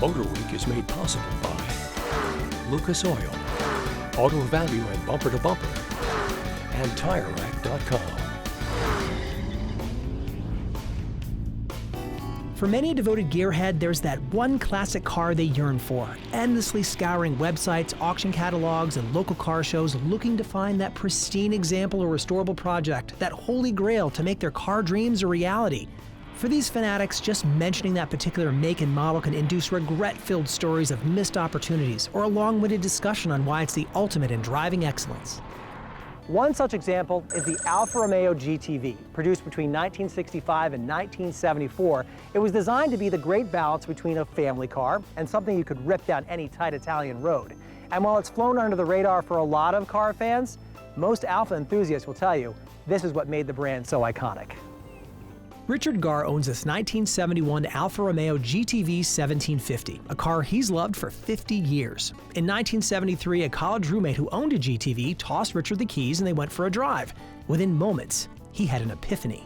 MotorWeek is made possible by Lucas Oil, Auto Value and Bumper to Bumper, and TireRack.com. For many devoted gearhead, there's that one classic car they yearn for, endlessly scouring websites, auction catalogs, and local car shows looking to find that pristine example or restorable project, that holy grail to make their car dreams a reality. For these fanatics, just mentioning that particular make and model can induce regret-filled stories of missed opportunities or a long-winded discussion on why it's the ultimate in driving excellence. One such example is the Alfa Romeo GTV. Produced between 1965 and 1974, it was designed to be the great balance between a family car and something you could rip down any tight Italian road. And while it's flown under the radar for a lot of car fans, most Alfa enthusiasts will tell you this is what made the brand so iconic. Richard Garr owns this 1971 Alfa Romeo GTV 1750, a car he's loved for 50 years. In 1973, a college roommate who owned a GTV tossed Richard the keys and they went for a drive. Within moments, he had an epiphany.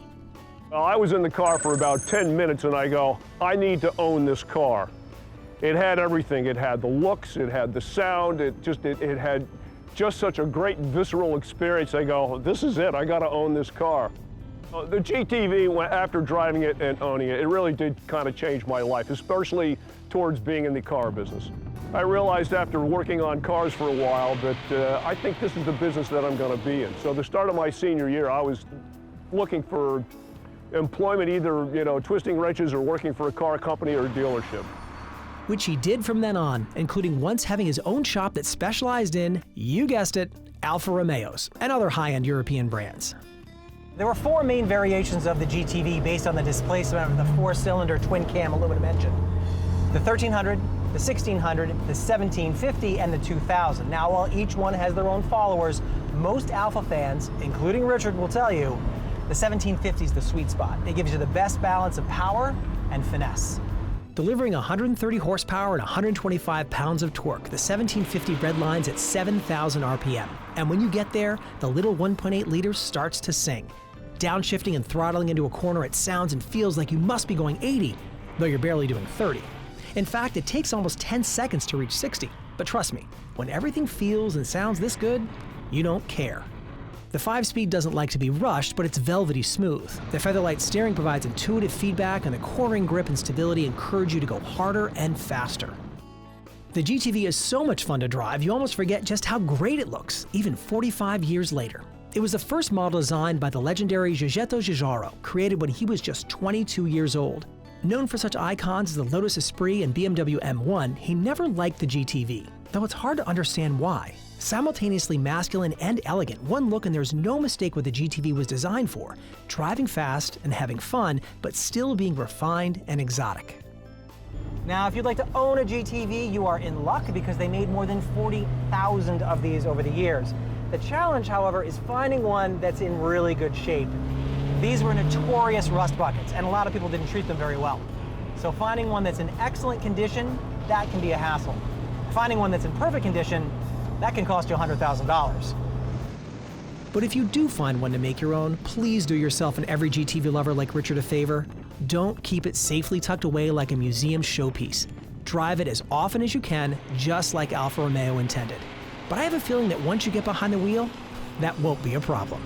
Well, I was in the car for about 10 minutes and I go, I need to own this car. It had everything. It had the looks, it had the sound, it had just such a great visceral experience. I go, this is it, I gotta own this car. The GTV, after driving it and owning it, it really did kind of change my life, especially towards being in the car business. I realized after working on cars for a while that I think this is the business that I'm going to be in. So the start of my senior year, I was looking for employment, either twisting wrenches or working for a car company or a dealership. Which he did from then on, including once having his own shop that specialized in, you guessed it, Alfa Romeos and other high-end European brands. There were four main variations of the GTV based on the displacement of the four-cylinder twin-cam aluminum engine. The 1300, the 1600, the 1750, and the 2000. Now, while each one has their own followers, most Alfa fans, including Richard, will tell you the 1750 is the sweet spot. It gives you the best balance of power and finesse. Delivering 130 horsepower and 125 pounds of torque, the 1750 redlines at 7,000 RPM. And when you get there, the little 1.8 liters starts to sing. Downshifting and throttling into a corner, it sounds and feels like you must be going 80, though you're barely doing 30. In fact, it takes almost 10 seconds to reach 60. But trust me, when everything feels and sounds this good, you don't care. The 5-speed doesn't like to be rushed, but it's velvety smooth. The featherlight steering provides intuitive feedback, and the cornering grip and stability encourage you to go harder and faster. The GTV is so much fun to drive, you almost forget just how great it looks, even 45 years later. It was the first model designed by the legendary Giuseppe Giugiaro, created when he was just 22 years old. Known for such icons as the Lotus Esprit and BMW M1, he never liked the GTV, though it's hard to understand why. Simultaneously masculine and elegant, one look and there's no mistake what the GTV was designed for: driving fast and having fun, but still being refined and exotic. Now, if you'd like to own a GTV, you are in luck because they made more than 40,000 of these over the years. The challenge, however, is finding one that's in really good shape. These were notorious rust buckets, and a lot of people didn't treat them very well. So finding one that's in excellent condition, that can be a hassle. Finding one that's in perfect condition, that can cost you $100,000. But if you do find one to make your own, please do yourself and every GTV lover like Richard a favor. Don't keep it safely tucked away like a museum showpiece. Drive it as often as you can, just like Alfa Romeo intended. But I have a feeling that once you get behind the wheel, that won't be a problem.